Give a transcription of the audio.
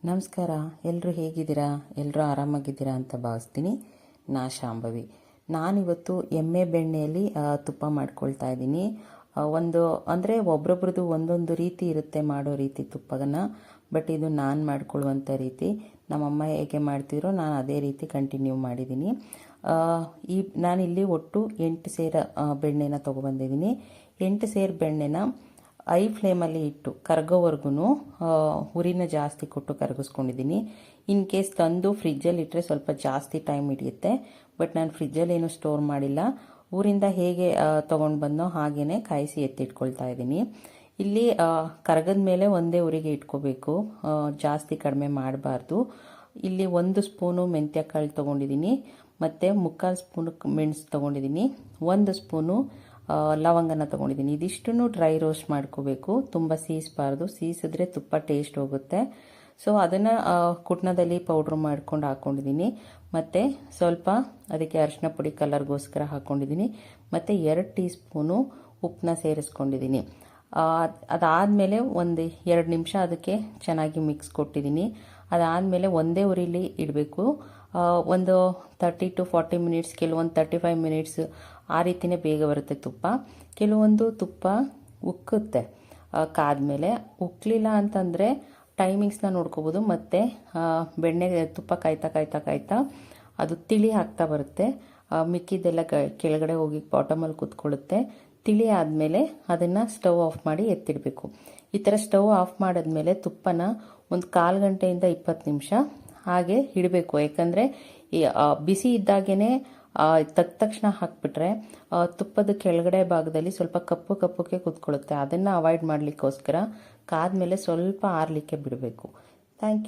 ನಮಸ್ಕಾರ. ಎಲ್ಲರೂ ಹೇಗಿದ್ದೀರಾ? ಎಲ್ಲರೂ ಆರಾಮಾಗಿದ್ದೀರಾ ಅಂತ ಭಾವಿಸ್ತೀನಿ. ಶಾಂಭವಿ. ನಾನಿವತ್ತು ಎಮ್ಮೆ ಬೆಣ್ಣೆಯಲ್ಲಿ ತುಪ್ಪ ಮಾಡ್ಕೊಳ್ತಾ ಇದ್ದೀನಿ. ಒಂದು ಅಂದರೆ ಒಬ್ರೊಬ್ರದ್ದು ಒಂದೊಂದು ರೀತಿ ಇರುತ್ತೆ ಮಾಡೋ ರೀತಿ ತುಪ್ಪನ. ಬಟ್ ಇದು ನಾನು ಮಾಡ್ಕೊಳ್ಳುವಂಥ ರೀತಿ. ನಮ್ಮಮ್ಮ ಹೇಗೆ ಮಾಡ್ತಿರೋ ನಾನು ಅದೇ ರೀತಿ ಕಂಟಿನ್ಯೂ ಮಾಡಿದ್ದೀನಿ. ನಾನಿಲ್ಲಿ ಒಟ್ಟು 8 ಸೇರು ಬೆಣ್ಣೆನ ತೊಗೊಬಂದಿದ್ದೀನಿ. 8 ಸೇರು ಬೆಣ್ಣೆನ ಐ ಫ್ಲೇಮಲ್ಲಿ ಇಟ್ಟು ಕರಗೋವರೆಗೂ ಉರಿನ ಜಾಸ್ತಿ ಕೊಟ್ಟು ಕರಗಿಸ್ಕೊಂಡಿದ್ದೀನಿ. ಇನ್ ಕೇಸ್ ತಂದು ಫ್ರಿಜ್ಜಲ್ಲಿ ಇಟ್ಟರೆ ಸ್ವಲ್ಪ ಜಾಸ್ತಿ ಟೈಮ್ ಹಿಡಿಯುತ್ತೆ. ಬಟ್ ನಾನು ಫ್ರಿಜ್ಜಲ್ಲಿ ಏನು ಸ್ಟೋರ್ ಮಾಡಿಲ್ಲ. ಊರಿಂದ ಹೇಗೆ ತೊಗೊಂಡು ಬಂದೋ ಹಾಗೇ ಕಾಯಿಸಿ ಎತ್ತಿಟ್ಕೊಳ್ತಾ ಇದ್ದೀನಿ. ಇಲ್ಲಿ ಕರಗದ ಮೇಲೆ ಒಂದೇ ಉರಿಗೆ ಇಟ್ಕೋಬೇಕು, ಜಾಸ್ತಿ ಕಡಿಮೆ ಮಾಡಬಾರ್ದು. ಇಲ್ಲಿ 1 ಸ್ಪೂನು ಮೆಂತ್ಯ ಕಾಳು ತೊಗೊಂಡಿದ್ದೀನಿ, ಮತ್ತು 3/4 ಸ್ಪೂನು ಮೆಣಸು ತೊಗೊಂಡಿದ್ದೀನಿ, 1 ಸ್ಪೂನು ಲವಂಗನ ತೊಗೊಂಡಿದ್ದೀನಿ. ಇದಿಷ್ಟನ್ನು ಡ್ರೈ ರೋಸ್ಟ್ ಮಾಡ್ಕೋಬೇಕು, ತುಂಬ ಸೀಸಬಾರ್ದು. ಸೀಸಿದ್ರೆ ತುಪ್ಪ ಟೇಸ್ಟ್ ಹೋಗುತ್ತೆ. ಸೊ ಅದನ್ನು ಕುಟ್ನದಲ್ಲಿ ಪೌಡ್ರ್ ಮಾಡ್ಕೊಂಡು ಹಾಕ್ಕೊಂಡಿದ್ದೀನಿ. ಮತ್ತು ಸ್ವಲ್ಪ ಅದಕ್ಕೆ ಅರಿಶಿನ ಪುಡಿ ಕಲರ್ಗೋಸ್ಕರ ಹಾಕ್ಕೊಂಡಿದ್ದೀನಿ. ಮತ್ತು 2 ಟೀ ಸ್ಪೂನು ಉಪ್ಪನ್ನ ಸೇರಿಸ್ಕೊಂಡಿದ್ದೀನಿ. ಅದಾದಮೇಲೆ ಒಂದು 2 ನಿಮಿಷ ಅದಕ್ಕೆ ಚೆನ್ನಾಗಿ ಮಿಕ್ಸ್ ಕೊಟ್ಟಿದ್ದೀನಿ. ಅದಾದಮೇಲೆ ಒಂದೇ ಉರಿಲಿ ಇಡಬೇಕು. ಒಂದು 30 to 40 ಮಿನಿಟ್ಸ್, ಕೆಲವೊಂದು 35 ಮಿನಿಟ್ಸ್, ಆ ರೀತಿಯೇ ಬೇಗ ಬರುತ್ತೆ ತುಪ್ಪ. ಕೆಲವೊಂದು ತುಪ್ಪ ಉಕ್ಕುತ್ತೆ ಕಾದ್ಮೇಲೆ. ಉಕ್ಕಲಿಲ್ಲ ಅಂತಂದರೆ ಟೈಮಿಂಗ್ಸ್ನ ನೋಡ್ಕೋಬೋದು. ಮತ್ತು ಬೆಣ್ಣೆ ತುಪ್ಪ ಕಾಯ್ತಾ ಕಾಯ್ತಾ ಕಾಯ್ತಾ ಅದು ತಿಳಿ ಆಗ್ತಾ ಬರುತ್ತೆ. ಮಿಕ್ಕಿದ್ದೆಲ್ಲ ಕೆಳಗಡೆ ಹೋಗಿ ಬಾಟಮಲ್ಲಿ ಕೂತ್ಕೊಳ್ಳುತ್ತೆ. ತಿಳಿ ಆದಮೇಲೆ ಅದನ್ನು ಸ್ಟವ್ ಆಫ್ ಮಾಡಿ ಎತ್ತಿಡಬೇಕು. ಈ ಥರ ಸ್ಟವ್ ಆಫ್ ಮಾಡಿದ್ಮೇಲೆ ತುಪ್ಪನ ಒಂದು 1/4 ಗಂಟೆಯಿಂದ 20 ನಿಮಿಷ ಹಾಗೆ ಇಡಬೇಕು. ಯಾಕಂದರೆ ಬಿಸಿ ಇದ್ದಾಗೇ ತಕ್ಷಣ ಹಾಕ್ಬಿಟ್ರೆ ತುಪ್ಪದ ಕೆಳಗಡೆ ಭಾಗದಲ್ಲಿ ಸ್ವಲ್ಪ ಕಪ್ಪಕ್ಕೆ ಕೂತ್ಕೊಳ್ಳುತ್ತೆ. ಅದನ್ನು ಅವಾಯ್ಡ್ ಮಾಡಲಿಕ್ಕೋಸ್ಕರ ಕಾದ್ಮೇಲೆ ಸ್ವಲ್ಪ ಆರಲಿಕ್ಕೆ ಬಿಡಬೇಕು. Thank you.